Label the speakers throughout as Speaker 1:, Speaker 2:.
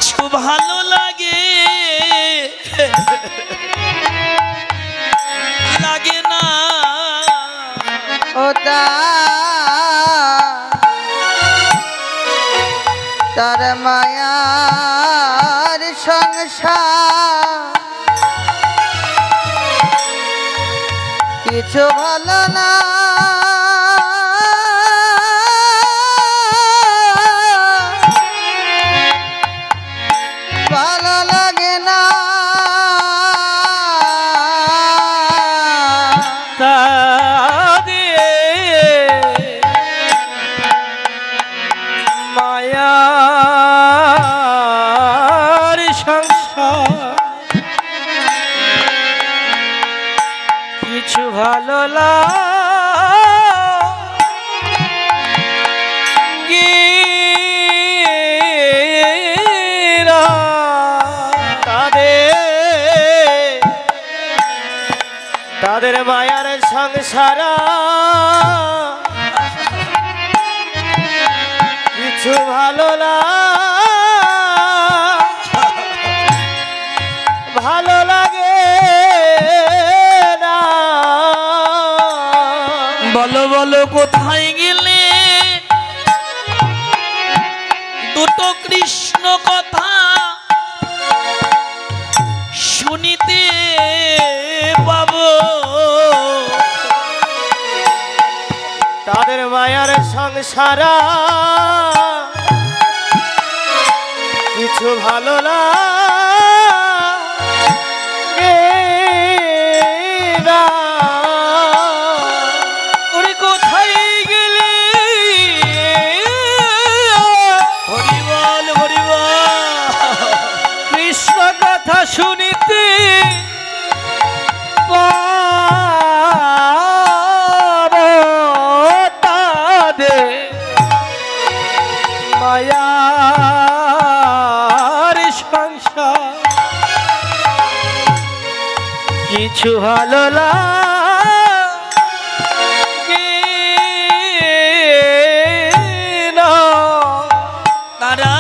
Speaker 1: কিছু ভালো লাগে লাগে না
Speaker 2: ওটা তার মায়ার সংসার কিছু ভালো না ভালো লাগে না
Speaker 1: মায়ার সংসার কিছু ভালো লাগে না তাদের মায়ার সংসার কিছু ভালো ভালো লাগে না বলো বলো কোথায় গেলে দুটো কৃষ্ণ কথা শুনিতে পাবো তাদের মায়ার সংসার কিছু ভালো লাগে না ওরে কোথায় গেলে হরি বল কৃষ্ণ কথা শুনিতে মায়ার সংসার কিছু ভালো লাগে না তারা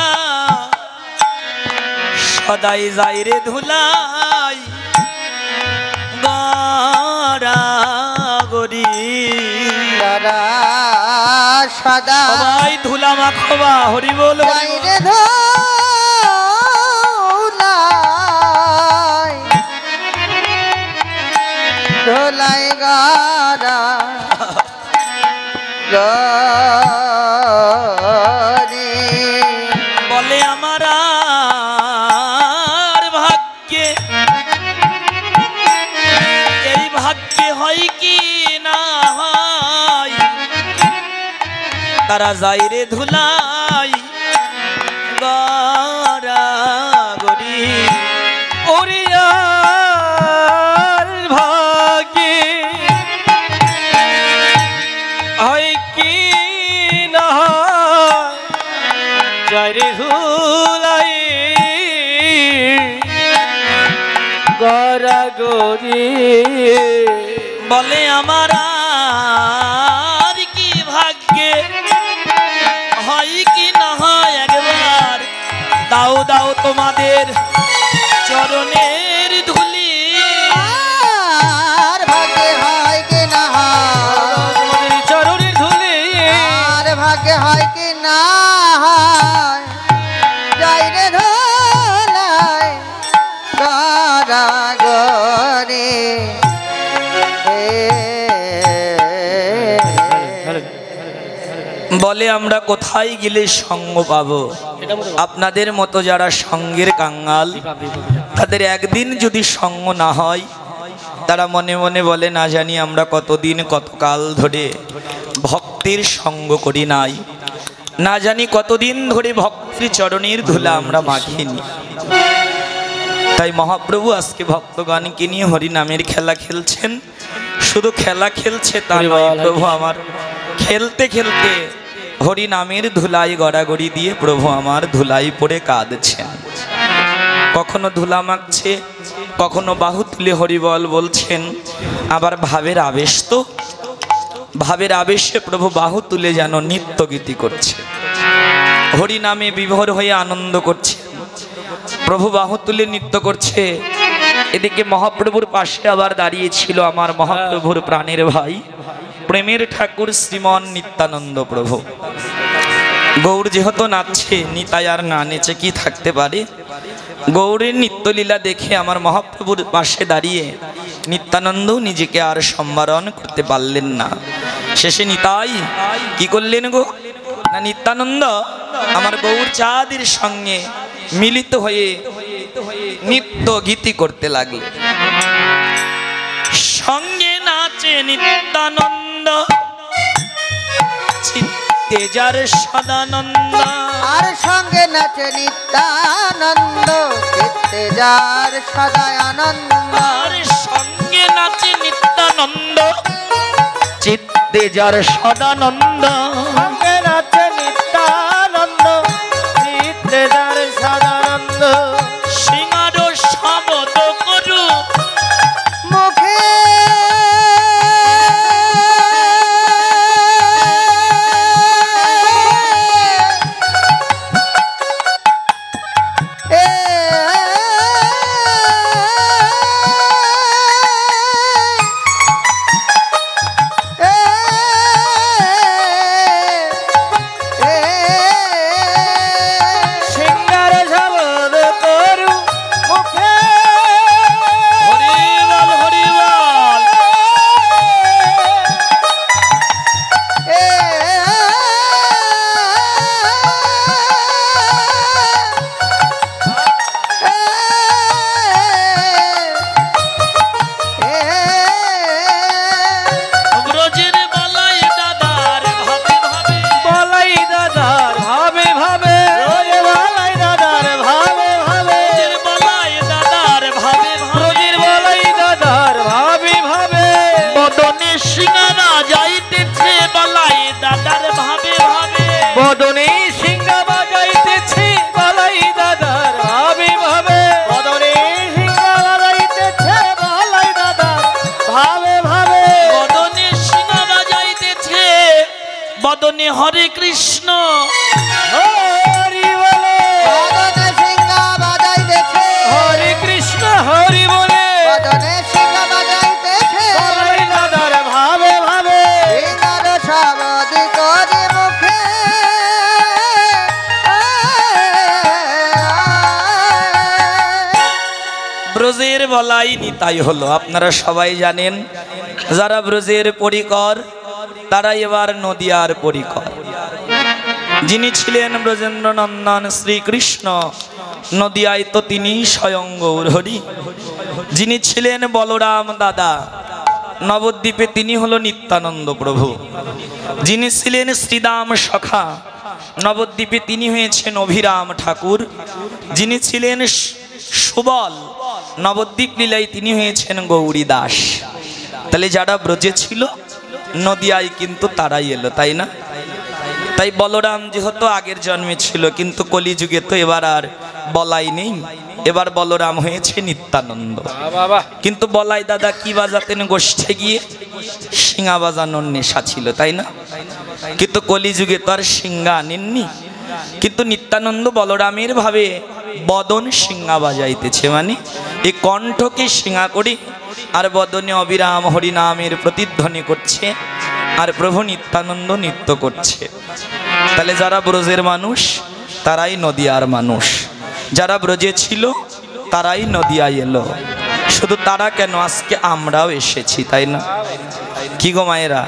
Speaker 1: সদাই যাই রে ধুলাই গড়ি
Speaker 2: তারা সদা
Speaker 1: সবাই ধুলা মাখবা হরি বল
Speaker 2: বাইরে ধোলাই গারা গরি
Speaker 1: বলে আমার ভাগ্যে এই ভাগ্যে হয় কি না হয় তারা যাই রে ধুলাই গড়ি ওরিয়ার ভাগ্যে হয় কি না যাই রে ধুলাই গড়ি বলে আমার কি ভাগ্যে হয় কি না হয় একবার দাও দাও তোমাদের চরণের ধুলি
Speaker 2: আর ভাগ্যে হয় কি না হয়
Speaker 1: চরণের ধুলি
Speaker 2: আর ভাগ্যে হয় কি না হয় যাই রে ধোলাই গারা গরি
Speaker 1: বলে আমরা কোথায় গেলে সঙ্গ পাবো আপনাদের মতো যারা সঙ্গের কাঙ্গাল তাদের একদিন যদি সঙ্গ না হয় তারা মনে মনে বলে না জানি আমরা কতদিন কতকাল ধরে ভক্তির সঙ্গ করি নাই না জানি কতদিন ধরে ভক্তির চরণের ধুলা আমরা মাখিনি তাই মহাপ্রভু আজকে ভক্তগণকে নিয়ে হরি নামের খেলা খেলছেন শুধু খেলা খেলছে তা নয় প্রভু আমার খেলতে খেলতে হরি নামের ধুলাই গড়াগড়ি দিয়ে প্রভু আমার ধুলাই পড়ে কাঁদছেন কখনো ধুলা মাখছে কখনো বাহু তুলে হরিবল বলছেন আবার ভাবের আবেশ তো ভাবের আবেশে প্রভু বাহু তুলে যেন নৃত্য গীতি করছে হরি নামে বিভোর হয়ে আনন্দ করছে প্রভু বাহু তুলে নৃত্য করছে, এদিকে মহাপ্রভুর পাশে আবার দাঁড়িয়েছিল আমার মহাপ্রভুর প্রাণের ভাই প্রেমের ঠাকুর শ্রীমন নিত্যানন্দ প্রভু। গৌর যেহেতু নাচছে, নিতাই আর না নেচে কি থাকতে পারে? গৌরের নিত্যলীলা দেখে আমার মহাপ্রভুর পাশে দাঁড়িয়ে নিত্যানন্দ নিজেকে আর সম্বরণ করতে পারলেন না। শেষে নিতাই কি করলেন গো না, নিত্যানন্দ আমার গৌর চাঁদের সঙ্গে মিলিত হয়ে নিত্য গীতি করতে লাগলেন। সঙ্গে নাচে নিত্যানন্দ, চিত্তে যার সদানন্দ।
Speaker 2: আর সঙ্গে নাচে নিত্যানন্দ, চিত্তে যার সদায় আনন্দ।
Speaker 1: আর সঙ্গে নাচে নিত্যানন্দ, চিত্তে যার সদানন্দ।
Speaker 3: সঙ্গে নাচে নিত্যানন্দ, চিত্তে যার সদানন্দ।
Speaker 1: সিংহার শব্দ করু
Speaker 2: মুখে
Speaker 3: সিঙ্গার শব্দ করু মুখে।
Speaker 1: হরিবল হরিবল। ব্রজের বলাই দাদার ভাবে ভাবে,
Speaker 3: বলাই দাদার ভাবে ভাবে, রোজে বলাই দাদার ভাবে ভাবে,
Speaker 1: ব্রজের বলাই দাদার ভাবে ভাবে।
Speaker 3: রোজির বলাই দাদার ভাবে ভাবে।
Speaker 1: বদনে সিংহারা যাইতেছে বলাই দাদার ভাবে ভাবে।
Speaker 3: বদনে সিংহা বাজাইতেছে বলাই দাদার ভাবে ভাবে। বদনে সিংহা বাজাইতেছে বলাই দাদার ভাবে ভাবে।
Speaker 1: বদনে সিংহারা যাইতেছে, বদনে হরে কৃষ্ণ।
Speaker 3: হরি বলে,
Speaker 2: বদনে সিংহা বাজাইতেছে,
Speaker 3: হরে কৃষ্ণ হরি বলে,
Speaker 2: বদনে সিংহা বাজাইতেছে।
Speaker 3: বলাই দাদার ভাবে ভাবে।
Speaker 2: সিংহার শব্দ করে মুখে।
Speaker 1: ব্রজের বলাই নিতাই হলো। আপনারা সবাই জানেন, যারা ব্রজের পরিকর তারা এবার নদিয়ার পরিকর। যিনি ছিলেন ব্রজেন্দ্র নন্দন শ্রীকৃষ্ণ, নদিয়ায় তো তিনি স্বয়ং গৌর হরি। যিনি ছিলেন বলরাম দাদা, নবদ্বীপে তিনি হলো নিত্যানন্দ প্রভু। যিনি ছিলেন শ্রীদাম সখা, নবদ্বীপে তিনি হয়েছেন অভিরাম ঠাকুর। যিনি ছিলেন সুবল, নবদ্বীপ লীলায় তিনি হয়েছেন গৌরী দাস। তাহলে যারা ব্রজে ছিল নদিয়ায় কিন্তু তারাই এলো, তাই না? তাই বলরাম যেহেতু আগের জন্মে ছিল, কিন্তু কলিযুগে তো এবার আর বলাই নেই, এবার বলরাম হয়েছে নিত্যানন্দ। কিন্তু বলাই দাদা কি বাজাতেন গোষ্ঠে গিয়ে? সিংহা বাজানোর নেশা ছিল, তাই না? কিন্তু কলিযুগে তো আর সিংহা আনেননি। কিন্তু নিত্যানন্দ বলরামের ভাবে বদন সিংহা বাজাইতেছে, মানে এই কণ্ঠকে সিংহা করে আর বদনে অবিরাম হরিনামের প্রতিধ্বনি করছে, আর প্রভু নিত্যানন্দ নৃত্য করছে। তাহলে যারা ব্রজের মানুষ তারাই নদিয়ার মানুষ, যারা ব্রজে ছিল তারাই নদিয়ায় এলো। শুধু তারা কেন, আজকে আমরাও এসেছি, তাই না? কি গো মায়েরা,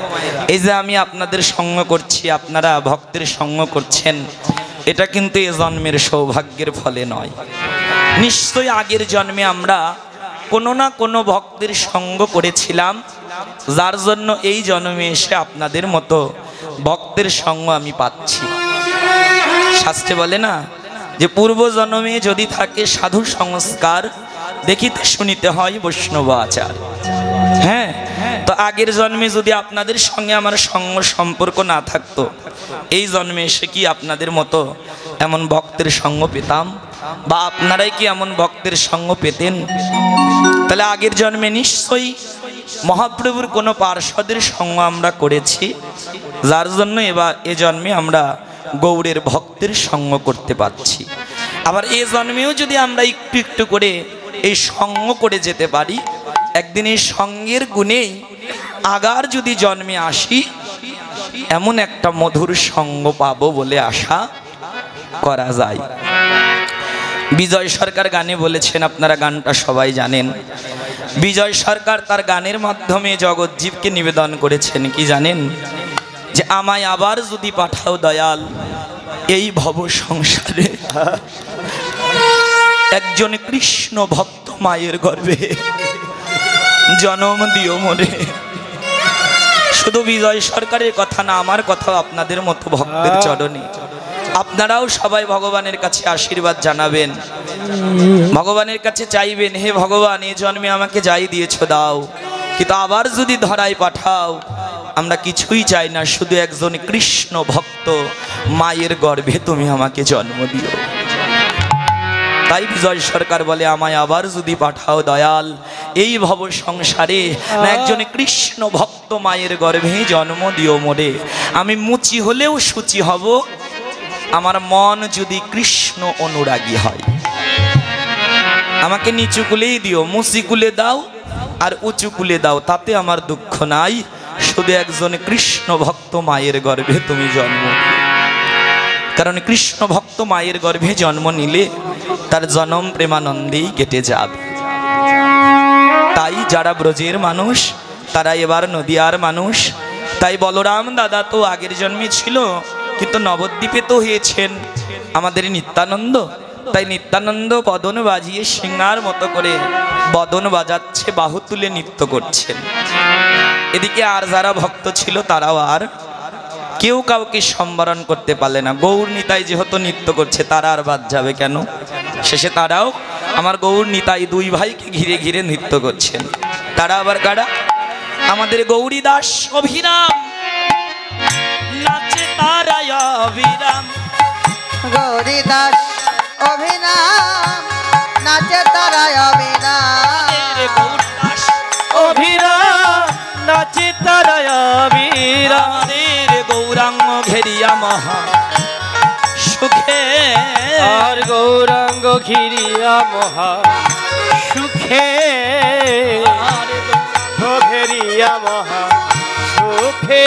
Speaker 1: এই যে আমি আপনাদের সঙ্গ করছি, আপনারা ভক্তের সঙ্গ করছেন, এটা কিন্তু এ জন্মের সৌভাগ্যের ফলে নয়। নিশ্চয়ই আগের জন্মে আমরা কোনো না কোনো ভক্তের সঙ্গ করেছিলাম, যার জন্য এই জন্মে এসে আপনাদের মতো ভক্তের সঙ্গ আমি পাচ্ছি। শাস্ত্রে বলে না যে পূর্ব জন্মে যদি থাকে সাধু সংস্কার, দেখিতে শুনিতে হয় বৈষ্ণব আচার। হ্যাঁ, তো আগের জন্মে যদি আপনাদের সঙ্গে আমার সঙ্গ সম্পর্ক না থাকতো, এই জন্মে এসে কি আপনাদের মতো এমন ভক্তের সঙ্গ পেতাম? বা আপনারাই কি এমন ভক্তের সঙ্গ পেতেন? তাহলে আগের জন্মে নিশ্চয়ই মহাপ্রভুর কোনো পার্ষদের সঙ্গ আমরা করেছি, যার জন্য এবার এ জন্মে আমরা গৌরের ভক্তের সঙ্গ করতে পারছি। আবার এ জন্মেও যদি আমরা একটু একটু করে এই সঙ্গ করে যেতে পারি, একদিন এই সঙ্গের গুণেই আগার যদি জন্মে আসি এমন একটা মধুর সঙ্গ পাবো বলে আশা করা যায়। বিজয় সরকার গানে বলেছেন, আপনারা গানটা সবাই জানেন। বিজয় সরকার তার গানের মাধ্যমে জগৎজীবকে নিবেদন করেছেন কি জানেন? যে আমায় আবার যদি পাঠাও দয়াল এই ভব সংসারে, একজন কৃষ্ণ ভক্ত মায়ের গর্ভে জন্ম দিও মনে। শুধু বিজয় সরকারের কথা না, আমার কথাও আপনাদের মতো ভক্তের চরণে। আপনারাও সবাই ভগবানের কাছে আশীর্বাদ জানাবেন, ভগবানের কাছে চাইবেন, হে ভগবান এ জন্মে আমাকে যাই দিয়েছো দাও, কিন্তু আবার যদি ধরায় পাঠাও আমরা কিছুই চাই না, শুধু একজন কৃষ্ণ ভক্ত মায়ের গর্ভে তুমি আমাকে জন্ম দিও। তাই বিজয় সরকার বলে আমায় আবার যদি পাঠাও দয়াল এই ভব সংসারে, না একজন কৃষ্ণ ভক্ত মায়ের গর্ভে জন্ম দিও মোরে। আমি মুচি হলেও সূচি হব, আমার মন যদি কৃষ্ণ অনুরাগী হয়। আমাকে নিচু কুলেই দিও, মুচি কুলে দাও আর উঁচু কুলে দাও, তাতে আমার দুঃখ নাই, শুধু একজন কৃষ্ণ ভক্ত মায়ের গর্ভে তুমি জন্ম দিও। কারণ কৃষ্ণ ভক্ত মায়ের গর্ভে জন্ম নিলে তার জন্ম প্রেমানন্দেই কেটে যাবে। তাই যারা ব্রজের মানুষ তারা এবার নদিয়ার মানুষ। তাই বলরাম দাদা তো আগের জন্মে ছিল, কিন্তু নবদ্বীপে তো হয়েছেন আমাদের নিত্যানন্দ। তাই নিত্যানন্দ বদন বাজিয়ে সিঙ্গার মতো করে বদন বাজাচ্ছে, বাহু তুলে নৃত্য করছেন। এদিকে আর যারা ভক্ত ছিল তারাও আর কেউ কাউকে সম্বরণ করতে পারলে না। গৌর নিতাই যেহেতু নৃত্য করছে তারা আর বাদ যাবে কেন? শেষে তারাও আমার গৌর নিতাই দুই ভাইকে ঘিরে ঘিরে নৃত্য করছেন। তারা আবার কারা? আমাদের গৌরী দাস অভিরাম নাচে তারাই অভিরাম।
Speaker 2: গৌরী দাস অভিনাম নাচে তারাই অভিনাম।
Speaker 1: গৌরী দাস
Speaker 3: অভিরাম নাচে তারা অভিরাম।
Speaker 1: আমাদের গৌরাঙ্গ ঘেরিয়া মহা সুখে,
Speaker 3: আর গৌরাঙ্গ ঘিরিয়া মহা সুখে, ঘেরিয়া মহা সুখে।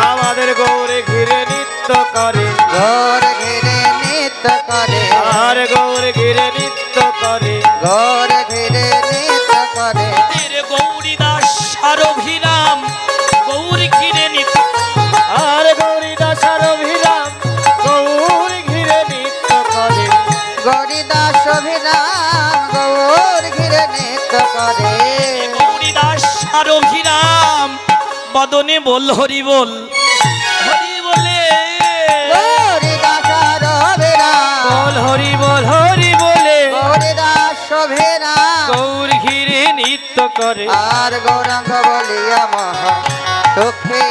Speaker 3: আমাদের গৌরে ঘিরে নৃত্য করে,
Speaker 2: ঘোর ঘিরে নৃত্য করে,
Speaker 3: আর গৌরে ঘিরে নৃত্য করে,
Speaker 2: ঘোর ঘিরে নৃত্য করে।
Speaker 1: গৌরী দাস আর অভিরাম গৌর ঘিরে নৃত্য,
Speaker 3: আর গৌরী দাস আর অভিরাম গৌর ঘিরে নৃত্য করে।
Speaker 2: গৌরী দাস অভিনাম গৌর ঘিরে নৃত্য করে।
Speaker 1: গৌরী দাস আর অভিরাম বদনে বল হরি বল, হরি বলে
Speaker 2: গৌরী দাস আর অভিনাম
Speaker 3: বল হরি বল হরি বলে,
Speaker 2: গৌরী দাস অভিনাম
Speaker 3: গৌর ঘিরে নৃত্য করে।
Speaker 2: আর গৌরাঙ্গ বলিয়া মহা সুখে।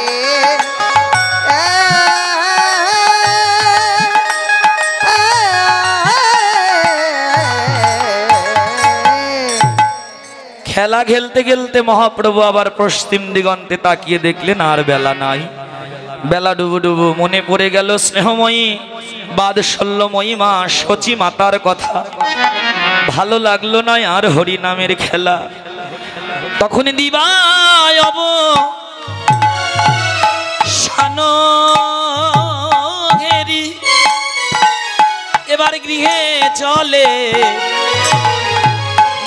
Speaker 1: খেলা খেলতে খেলতে মহাপ্রভু আবার পশ্চিম দিগন্তে তাকিয়ে দেখলেন আর বেলা নাই। বেলা ডুবু ডুবু মনে পড়ে গেল স্নেহময়ী বাদশল্যময়ী মা সচী মাতার কথা। ভালো লাগলো না আর হরি নামের খেলা। তখন দিবায় অব শানো ঘেরি এবার গৃহে চলে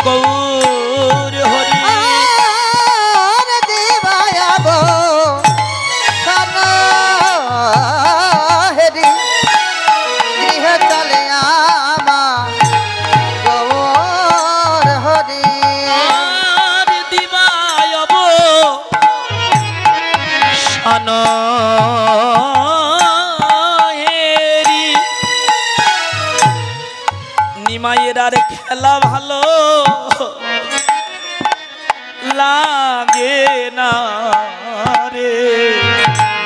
Speaker 1: গৌর হরি।
Speaker 2: আর দেবায়াব হেরি গৃহ চলে আমা গৌর হরি।
Speaker 1: আর দিবায়ব শান হেরি নিমাইয়ের আর খেলা ভালো লাগে না রে।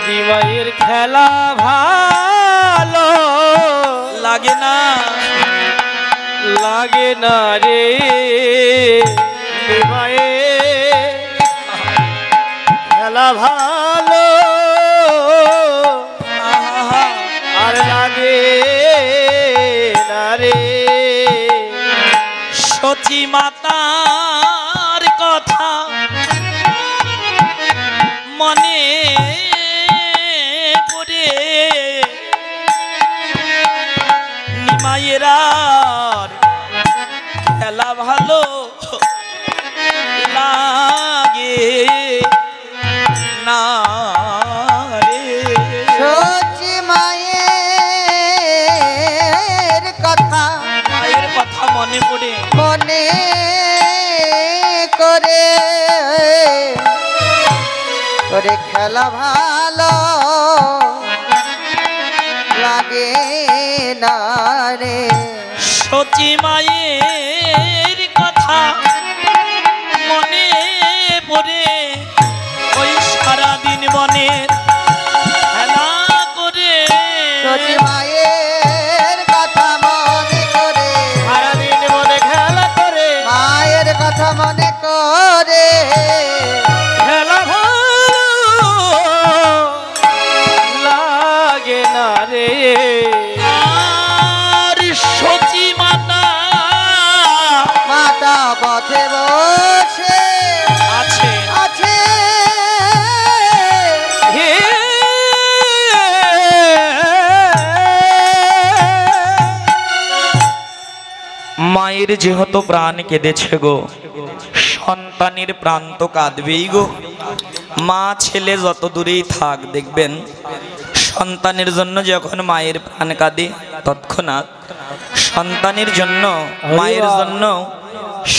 Speaker 3: দিবাইয়ের খেলা ভালো
Speaker 1: লাগে না,
Speaker 3: লাগে না রে। দিবাইয়ের খেলা ভালো
Speaker 1: আহা,
Speaker 3: আর
Speaker 1: মাতার কথা মনে পড়ে নিমাইয়ের খেলা ভালো লাগে না রে।
Speaker 2: সচি মায়ের কথা
Speaker 1: মায়ের কথা মনে পড়ে
Speaker 2: মনে করে করে খেলা ভালো লাগে না রে।
Speaker 1: সচি মায়ের কথা মনে পড়ে ওই সারাদিন বনের খেলা করে।
Speaker 2: সচি মায়ের কথা মনে করে
Speaker 3: সারাদিন মনে খেলা করে
Speaker 2: মায়ের কথা মনে করে
Speaker 3: খেলা ভালো লাগে না রে।
Speaker 1: আর সচি মাতা
Speaker 2: মাতা পথে বসে
Speaker 1: আছে
Speaker 2: আছে
Speaker 3: হে
Speaker 1: মায়ের যেহেতু প্রাণ কেঁদেছে গো, সন্তানের প্রাণ তো কাঁদবেই গো। মা ছেলে যত দূরেই থাক দেখবেন সন্তানের জন্য যখন মায়ের প্রাণ কাঁদে তৎক্ষণাৎ সন্তানের জন্য মায়ের জন্য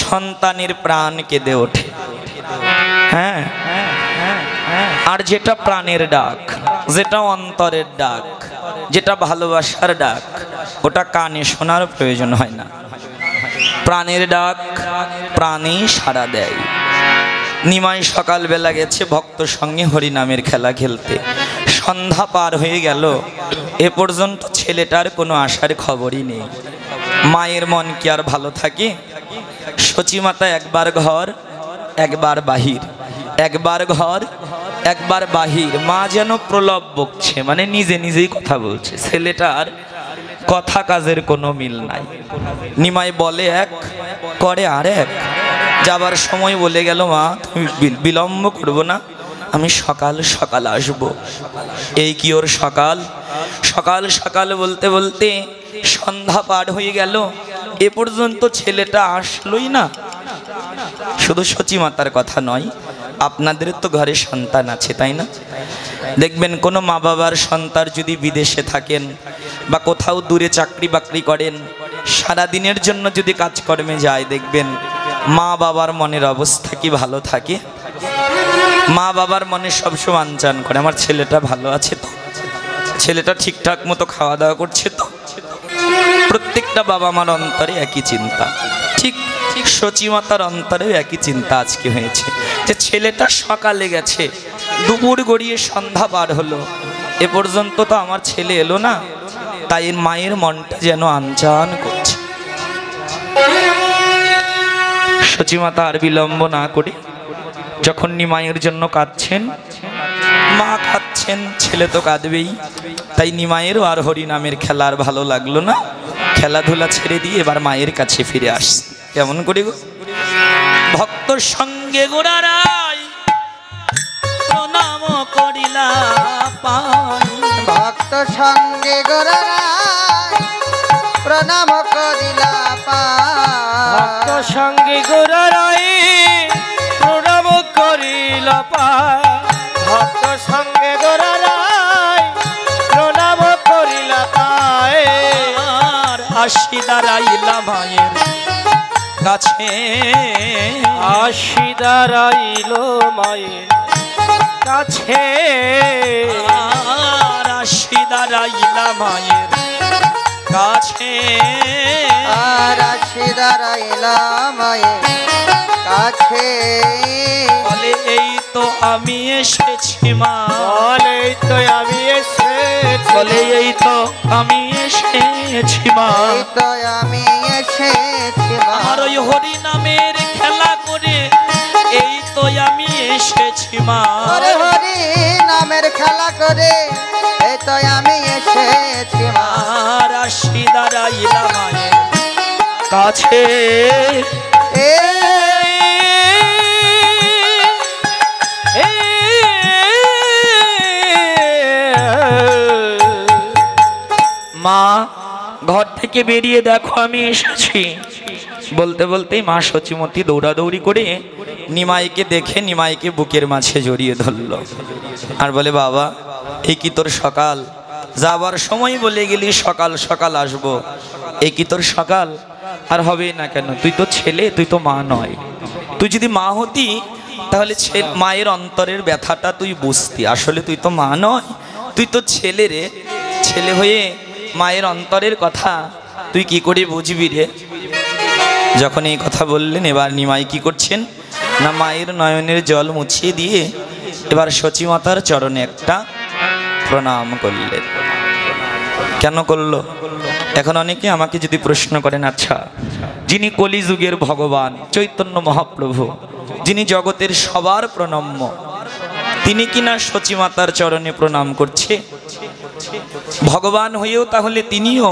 Speaker 1: সন্তানের প্রাণ কেঁদে ওঠে। হ্যাঁ, আর যেটা প্রাণের ডাক, যেটা অন্তরের ডাক, যেটা ভালোবাসার ডাক, ওটা কানে শোনার প্রয়োজন হয় না। প্রাণের ডাক প্রাণেই সাড়া দেয়। নিমাই সকালবেলা গেছে ভক্ত সঙ্গে হরিনামের খেলা খেলতে। সন্ধ্যা পার হয়ে গেল, এ পর্যন্ত ছেলেটার কোনো আশার খবরই নেই। মায়ের মন কি আর ভালো থাকে? সচিমাতা একবার ঘর একবার বাহির, একবার ঘর একবার বাহির। মা যেন প্রলোভ বকছে, মানে নিজে নিজেই কথা বলছে। ছেলেটার কথা কাজের কোনো মিল নাই। নিমাই বলে এক, করে আর এক। যাবার সময় বলে গেল, মা তুমি বিলম্ব করবো না, আমি সকাল সকাল আসব। এই কি ওর সকাল? সকাল সকাল বলতে বলতে সন্ধ্যা পার হয়ে গেল, এ পর্যন্ত ছেলেটা আসলোই না। শুধু সচিমাতার কথা নয়, আপনাদের তো ঘরে সন্তান আছে তাই না? দেখবেন কোনো মা বাবার সন্তান যদি বিদেশে থাকেন বা কোথাও দূরে চাকরি বাকরি করেন, সারা দিনের জন্য যদি কাজকর্মে যায়, দেখবেন মা বাবার মনের অবস্থা কি ভালো থাকে? মা বাবার মনে সবসময় আনচান করে, আমার ছেলেটা ভালো আছে তো, ছেলেটা ঠিকঠাক মতো খাওয়া দাওয়া করছে তো। প্রত্যেকটা বাবা মার অন্তরে একই চিন্তা। ঠিক ঠিক সচিমাতার অন্তরেও একই চিন্তা আজকে হয়েছে, যে ছেলেটা সকালে গেছে, দুপুর গড়িয়ে সন্ধ্যা পার হলো, এ পর্যন্ত তো আমার ছেলে এলো না। তাই মায়ের মনটা যেন আনচান করছে। সচিমাতা আর বিলম্ব না করে যখন নিমাইয়ের জন্য কাঁদছেন, মা কাঁদছেন, ছেলে তো কাঁদবেই। তাই নিমাইয়েরও আর হরিনামের খেলা আর ভালো লাগলো না, খেলাধুলা ছেড়ে দিয়ে এবার মায়ের কাছে ফিরে আসছে। কেমন করে গো? ভক্ত সঙ্গে গোড়ারাই প্রণাম করিলা পাই।
Speaker 2: ভক্ত সঙ্গে গোরারায় প্রণাম করিলা
Speaker 3: ভক্ত
Speaker 2: পায়।
Speaker 3: সঙ্গে গোরারাই প্রণাম করিল পায়। ভক্ত সঙ্গে গোরারাই প্রণাম করিল পায়।
Speaker 1: আর আসি দাঁড়াইলা মায়ের কাছে,
Speaker 3: আসি দাঁড়াইল মায়ের কাছে।
Speaker 1: আর আসি দাঁড়াইলা মায়ের কাছে।
Speaker 2: আর আসি দাঁড়াইলা মায়ের কাছে।
Speaker 1: বলে এই তো আমি এসেছি মা,
Speaker 3: বলে তো আমি এসেছি।
Speaker 1: বলে এই তো আমি এসেছি মা।
Speaker 2: এই তো আমি এসেছি মা।
Speaker 1: আমার ওই হরি নামের খেলা করে এই তো আমি এসেছি মা।
Speaker 2: হরে হরি নামের খেলা করে এই তো আমি এসেছি মা।
Speaker 1: আর আসি দাঁড়াইলা মায়ের কাছে।
Speaker 2: এ
Speaker 1: মা ঘর থেকে বেরিয়ে দেখো আমি এসেছি। বলতে বলতেই মা সচিমতী দৌড়াদৌড়ি করে নিমাইকে দেখে নিমাইকে বুকের মাঝে জড়িয়ে ধরল আর বলে, বাবা এই কি তোর সকাল? যাবার সময় বলে গেলি সকাল সকাল আসবো, এই কি তোর সকাল? আর হবে না কেন? তুই তো ছেলে, তুই তো মা নয়। তুই যদি মা হতি তাহলে মায়ের অন্তরের ব্যথাটা তুই বুঝতি। আসলে তুই তো মা নয়, তুই তো ছেলে রে। ছেলে হয়ে মায়ের অন্তরের কথা তুই কি করে বুঝবি রে? যখন এই কথা বললেন, এবার নিমাই কি করছেন না, মায়ের নয়নের জল মুছিয়ে দিয়ে এবার সচিমাতার চরণে একটা প্রণাম করলেন। কেন করলো? এখন অনেকে আমাকে যদি প্রশ্ন করেন, আচ্ছা যিনি কলিযুগের ভগবান চৈতন্য মহাপ্রভু, যিনি জগতের সবার প্রণম্য, তিনি কিনা সচিমাতার চরণে প্রণাম করছে? ভগবান হয়েও তাহলে তিনিও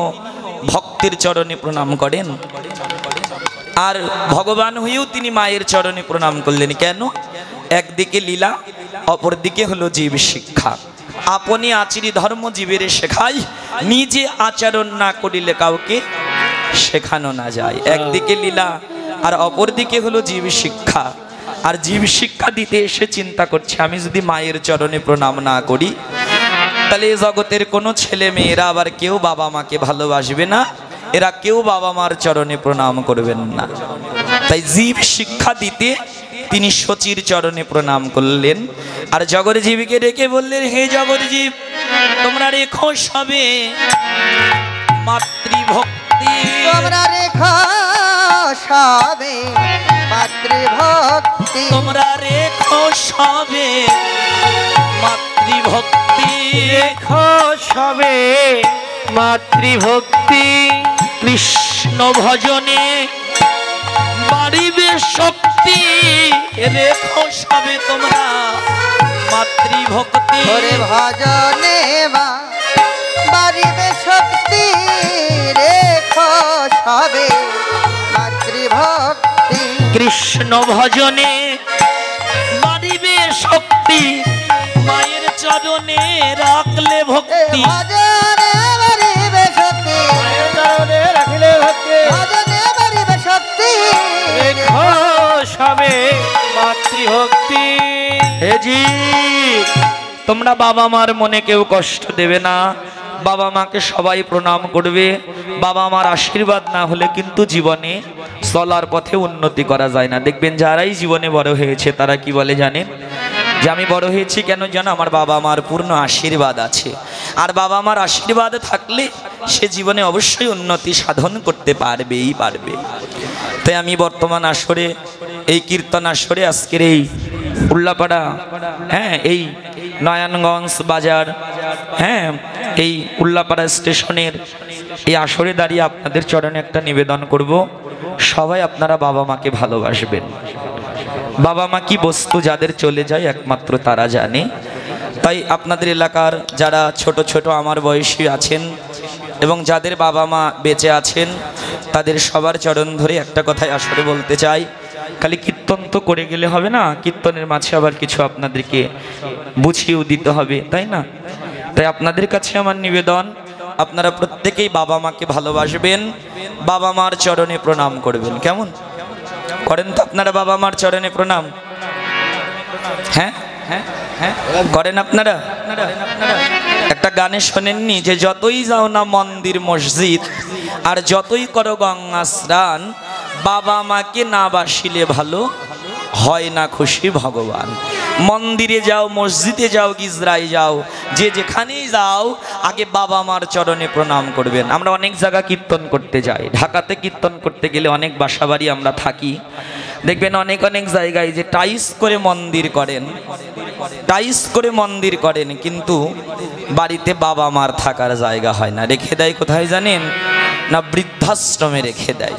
Speaker 1: ভক্তের চরণে প্রণাম করেন? আর ভগবান হয়েও তিনি মায়ের চরণে প্রণাম করলেন কেন? একদিকে লীলা, অপরদিকে হলো জীব শিক্ষা। আপনি আচরি ধর্ম জীবের শেখাই, নিজে আচরণ না করিলে কাউকে শেখানো না যায়। একদিকে লীলা আর অপরদিকে হলো জীব শিক্ষা। আর জীব শিক্ষা দিতে এসে চিন্তা করছে, আমি যদি মায়ের চরণে প্রণাম না করি তাহলে এই জগতের কোনো ছেলে মেয়েরা আবার কেউ বাবা মাকে ভালোবাসবে না, এরা কেউ বাবা মার চরণে প্রণাম করবেন না। তাই জীব শিক্ষা দিতে তিনি সচির চরণে প্রণাম করলেন। আর জগৎজীবীকে ডেকে বললেন, হে জগৎজীব, তোমরা রেখো সবে মাতৃভক্তি,
Speaker 2: তোমরা রেখো সবে মাতৃভক্তি,
Speaker 1: তোমরা রেখো সবে মাতৃভক্তি,
Speaker 3: রেখো সবে মাতৃভক্তি,
Speaker 1: কৃষ্ণ ভজনে বাড়িবে শক্তি। রেখো সবে তোমরা মাতৃভক্তি,
Speaker 2: ওরে ভজনে বা বাড়িবে শক্তি, রেখো সবে মাতৃভক্তি,
Speaker 1: কৃষ্ণ ভজনে বাড়িবে শক্তি, মায়ের চরণে রাখলে
Speaker 2: এ
Speaker 1: ভক্তি।
Speaker 2: ভজনে বাড়িবে শক্তি,
Speaker 3: মায়ের চরণে রাখিলে ভক্তি,
Speaker 2: ভজনে বাড়িবে শক্তি,
Speaker 3: রেখো সবে মাতৃভক্তি।
Speaker 1: হে জি, তোমরা বাবা মার মনে কেউ কষ্ট দেবে না, বাবা মাকে সবাই প্রণাম করবে। বাবা মার আশীর্বাদ না হলে কিন্তু জীবনে চলার পথে উন্নতি করা যায় না। দেখবেন যারাই জীবনে বড় হয়েছে তারা কি বলে জানেন, যে আমি বড় হয়েছি কেন জানো, আমার বাবা মার পূর্ণ আশীর্বাদ আছে। আর বাবা মার আশীর্বাদ থাকলে সে জীবনে অবশ্যই উন্নতি সাধন করতে পারবেই পারবে। তাই আমি বর্তমান আসরে, এই কীর্তন আসরে, আজকের এই উল্লাপাড়া, হ্যাঁ এই নয়নগঞ্জ বাজার, হ্যাঁ এই উল্লাপাড়া স্টেশনের এই আসরে দাঁড়িয়ে আপনাদের চরণে একটা নিবেদন করব, সবাই আপনারা বাবা মাকে ভালোবাসবেন। বাবা মা কি বস্তু যাদের চলে যায় একমাত্র তারা জানে। তাই আপনাদের এলাকার যারা ছোট ছোট আমার বয়সী আছেন এবং যাদের বাবা মা বেঁচে আছেন, তাদের সবার চরণ ধরে একটা কথাই আসলে বলতে চাই, খালি কীর্তন তো করে গেলে হবে না, কীর্তনের মাঝে আবার কিছু আপনাদেরকে বুঝিয়েও দিতে হবে, তাই না? তাই আপনাদের কাছে আমার নিবেদন, আপনারা প্রত্যেকেই বাবা মাকে ভালোবাসবেন, বাবা মার চরণে প্রণাম করবেন। কেমন করেন তো আপনারা বাবা মার চরণে প্রণাম? হ্যাঁ হ্যাঁ হ্যাঁ করেন আপনারা? একটা গানে শোনেননি যে, যতই যাও না মন্দির মসজিদ আর যতই করো গঙ্গা স্নান, বাবা মাকে না বাসিলে ভালো হয় না খুশি ভগবান। মন্দিরে যাও, মসজিদে যাও, গিজরায় যাও, যে যেখানেই যাও আগে বাবা মার চরণে প্রণাম করবেন। আমরা অনেক জায়গা কীর্তন করতে যাই, ঢাকাতে কীর্তন করতে গেলে অনেক বাসাবাড়ি আমরা থাকি, দেখবেন অনেক অনেক জায়গায় যে টাইস করে মন্দির করেন, টাইস করে মন্দির করেন, কিন্তু বাড়িতে বাবা মার থাকার জায়গা হয় না। রেখে দেয় কোথায় জানেন না? বৃদ্ধাশ্রমে রেখে দেয়।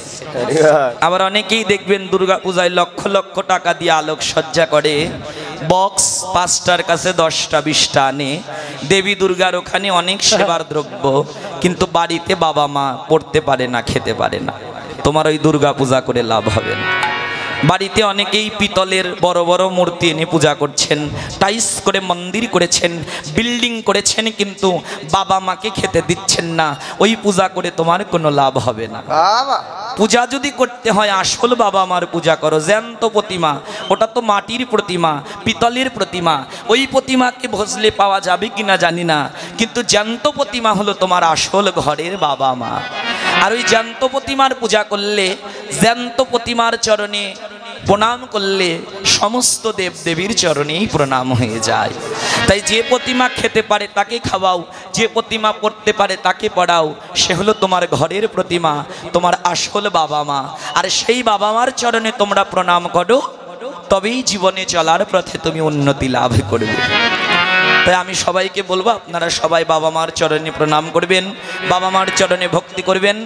Speaker 1: আবার অনেকেই দেখবেন দুর্গা পূজায় লক্ষ লক্ষ টাকা দিয়ে আলোকসজ্জা করে, বক্স 5টার কাছে 10টা 20টা আনে, দেবী দুর্গার ওখানে অনেক সেবার দ্রব্য, কিন্তু বাড়িতে বাবা মা পড়তে পারে না, খেতে পারে না। তোমার ওই দুর্গা পূজা করে লাভ হবে না। বাড়িতে অনেকেই পিতলের বড় বড় মূর্তি এনে পূজা করছেন, টাইস করে মন্দির করেছেন, বিল্ডিং করেছেন, কিন্তু বাবা মাকে খেতে দিচ্ছেন না। ওই পূজা করে তোমার কোনো লাভ হবে না।
Speaker 2: বাবা
Speaker 1: পূজা যদি করতে হয় আসল বাবা মার পূজা করো। জ্যান্ত প্রতিমা, ওটা তো মাটির প্রতিমা, পিতলের প্রতিমা। ওই প্রতিমাকে ভজলে পাওয়া যাবে কিনা জানি না, কিন্তু জ্যান্ত প্রতিমা হলো তোমার আসল ঘরের বাবা মা। আর ওই জ্যান্ত প্রতিমার পূজা করলে, জ্যান্ত প্রতিমার চরণে প্রণাম করলে সমস্ত দেবদেবীর চরণেই প্রণাম হয়ে যায়। তাই যে প্রতিমা খেতে পারে তাকে খাওয়াও, যে প্রতিমা পড়তে পারে তাকে পড়াও। সে হলো তোমার ঘরের প্রতিমা, তোমার আসল বাবা মা। আর সেই বাবা মার চরণে তোমরা প্রণাম করো, তবেই জীবনে চলার পথে তুমি উন্নতি লাভ করবে। তাই আমি সবাইকে বলবো, আপনারা সবাই বাবা মার চরণে প্রণাম করবেন, বাবা মার চরণে ভক্তি করবেন।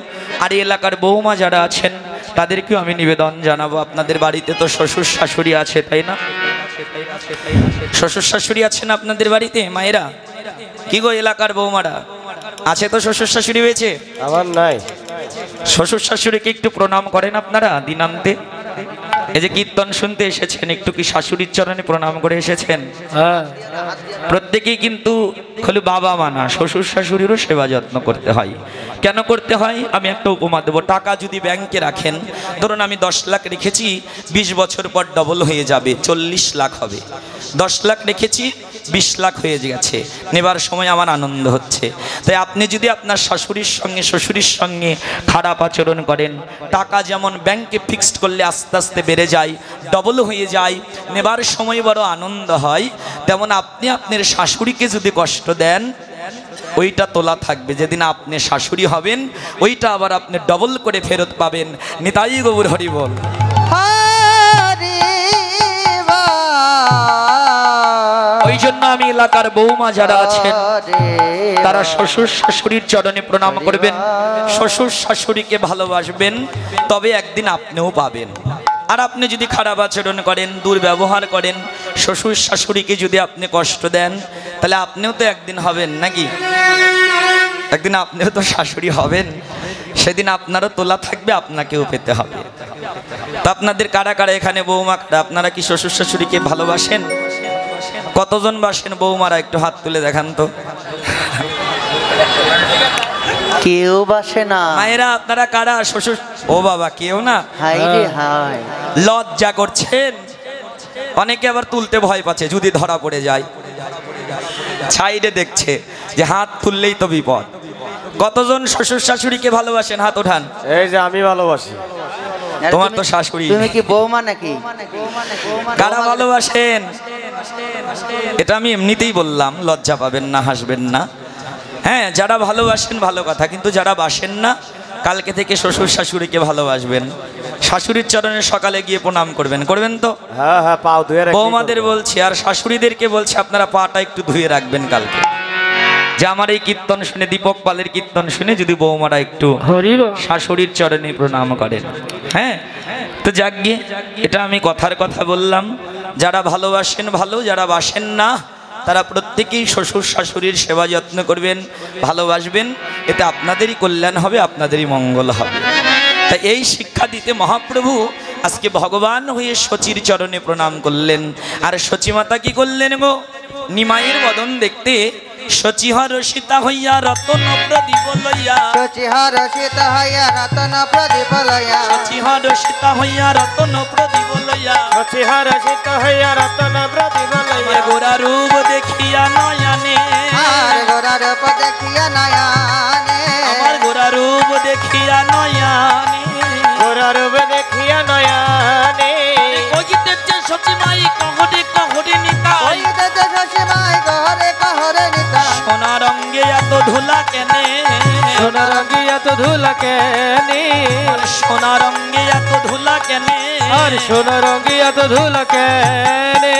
Speaker 1: আর এই এলাকার বৌমা যারা আছেন তাদেরকেও আমি নিবেদন জানাবো, আপনাদের বাড়িতে তো শ্বশুর শাশুড়ি আছে, তাই না? শ্বশুর শাশুড়ি আছেন আপনাদের বাড়িতে মায়েরা? কি গো এলাকার বৌমারা, আছে তো শ্বশুর শাশুড়ি হয়েছে?
Speaker 3: আমার নাই।
Speaker 1: শ্বশুর শাশুড়িকে একটু প্রণাম করেন আপনারা দিনান্তে। এই যে কীর্তন শুনতে এসেছেন, একটু কি শাশুড়ির চরণে প্রণাম করে এসেছেন?
Speaker 3: হ্যাঁ,
Speaker 1: প্রত্যেকেই কিন্তু খালি বাবা মা না, শ্বশুর শাশুড়িরও সেবা যত্ন করতে হয়। কেন করতে হয় আমি একটা উপমা দেবো। টাকা যদি ব্যাংকে রাখেন, ধরুন আমি 10 লাখ রেখেছি, 20 বছর পর ডবল হয়ে যাবে, 40 লাখ হবে। 10 লাখ রেখেছি, 20 লাখ হয়ে গেছে, নেবার সময় আমার আনন্দ হচ্ছে। তাই আপনি যদি আপনার শাশুড়ির সঙ্গে শ্বশুরির সঙ্গে খারাপ আচরণ করেন, টাকা যেমন ব্যাংকে ফিক্সড করলে আস্তে আস্তে বেড়ে যায়, ডবল হয়ে যায়, নেবার সময় বড় আনন্দ হয়, তেমন আপনি আপনার শাশুড়িকে যদি কষ্ট দেন, ওইটা তোলা থাকবে। যেদিন আপনি শাশুড়ি হবেন, ওইটা আবার আপনি ডবল করে ফেরত পাবেন। নিতাই গৌর হরি বল।
Speaker 2: হরি
Speaker 1: ওই জন্য আমি এলাকার বৌমা যারা আছেন তারা শ্বশুর শাশুড়ির চরণে প্রণাম করবেন, শ্বশুর শাশুড়িকে ভালোবাসবেন, তবে একদিন আপনিও পাবেন। আর আপনি যদি খারাপ আচরণ করেন, দুর্ব্যবহার করেন, শ্বশুর শাশুড়িকে যদি আপনি কষ্ট দেন, তাহলে আপনিও তো একদিন হবেন নাকি? একদিন আপনিও তো শাশুড়ি হবেন, সেদিন আপনারও তোলা থাকবে, আপনাকেও পেতে হবে। তো আপনাদের কারা কারা এখানে বৌমা, আপনারা কি শ্বশুর শাশুড়িকে ভালোবাসেন? কতজন বাসেন বৌমারা, একটু হাত তুলে দেখান তো।
Speaker 2: কেউ বাসে না।
Speaker 1: মায়েরা আপনারা কারা শ্বশুর? ও বাবা, কেউ না।
Speaker 2: হাই রে হাই,
Speaker 1: লজ্জা করছেন। অনেকে আবার তুলতে ভয় পাচ্ছে, যদি ধরা পড়ে যায়। সাইডে দেখছে যে হাত তুললেই তো বিপদ। কতজন শ্বশুর শাশুড়িকে ভালোবাসেন? হাত ওঠান।
Speaker 3: এই যে আমি ভালোবাসি।
Speaker 1: তোমার তো শাশুড়ি।
Speaker 2: তুমি কি বৌমা নাকি?
Speaker 1: কারা ভালোবাসেন? এটা আমি এমনিতেই বললাম, লজ্জা পাবেন না, হাসবেন না। হ্যাঁ, যারা ভালোবাসেন ভালো কথা, কিন্তু যারা বাসেন না, কালকে থেকে শ্বশুর শাশুড়িকে ভালোবাসবেন। শাশুড়ির চরণে সকালে গিয়ে প্রণাম করবেন, করবেন তো?
Speaker 3: হ্যাঁ হ্যাঁ, পাও ধুয়ে রাখি।
Speaker 1: বৌমাদের বলছি আর শাশুড়িদেরকে বলছি, আপনারা পাটা একটু ধুয়ে রাখবেন কালকে। যে আমার এই কীর্তন শুনে, দীপক পালের কীর্তন শুনে যদি বৌমারা একটু শাশুড়ির চরণে প্রণাম করেন। হ্যাঁ, তো যাকগে, এটা আমি কথার কথা বললাম। যারা ভালোবাসেন ভালো, যারা বাসেন না তারা প্রত্যেকেই শ্বশুর শাশুড়ির সেবা যত্ন করবেন, ভালোবাসবেন। এতে আপনাদেরই কল্যাণ হবে, আপনাদেরই মঙ্গল হবে। তাই এই শিক্ষা দিতে মহাপ্রভু আজকে ভগবান হয়ে শচীর চরণে প্রণাম করলেন। আর শচী মাতা কি করলেন গো? নিমাইয়ের বদন দেখতে শচীহর সীতা হইয়া রতন প্রদীপ লইয়া,
Speaker 2: শচীহর সীতা হইয়া রতন প্রদীপ লইয়া,
Speaker 1: শচীহর সীতা হইয়া রতন প্রদীপ লইয়া,
Speaker 3: শচীহর সীতা হইয়া রতন প্রদীপ লইয়া,
Speaker 1: গোরা রূপ দেখিয়া নয়নে,
Speaker 2: আর গোরা রূপ দেখিয়া নয়নে,
Speaker 1: আমার গোরা রূপ দেখিয়া নয়নে,
Speaker 3: গোরা রূপ দেখিয়া নয়নে,
Speaker 1: কহিতেছে শচী মাই কহরে কহরে নিতাই,
Speaker 2: কহিতেছে শচী মাই কহরে কহরে নিতাই,
Speaker 1: সোনা রঙ্গে এত ধুলা কেনে,
Speaker 3: সোনা রঙে এত ধুলা কেনে,
Speaker 1: আর সোনা রঙ্গে এত ধুলা কেনে,
Speaker 3: আর সোনা রঙে এত ধুলা কেনে,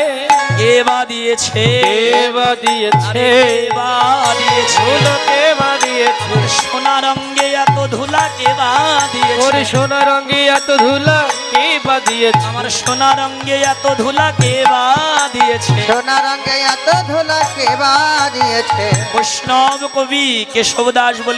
Speaker 1: কে বা দিয়েছে,
Speaker 3: কে বা দিয়েছে,
Speaker 1: কে বা দিয়েছে,
Speaker 3: ধুলো কে বা দিয়েছে,
Speaker 1: সোনা রঙ্গে এত ধুলা কে বা দিয়েছে,
Speaker 3: ওরে সোনা রঙে এত ধুলা কে বা দিয়েছে,
Speaker 1: আমার সোনা রঙ্গে এত ধুলা কে বা দিয়েছে।
Speaker 2: সোনা রঙে এত ধুলা কে বা দিয়েছে।
Speaker 1: বৈষ্ণব কবি কেশব দাস বলে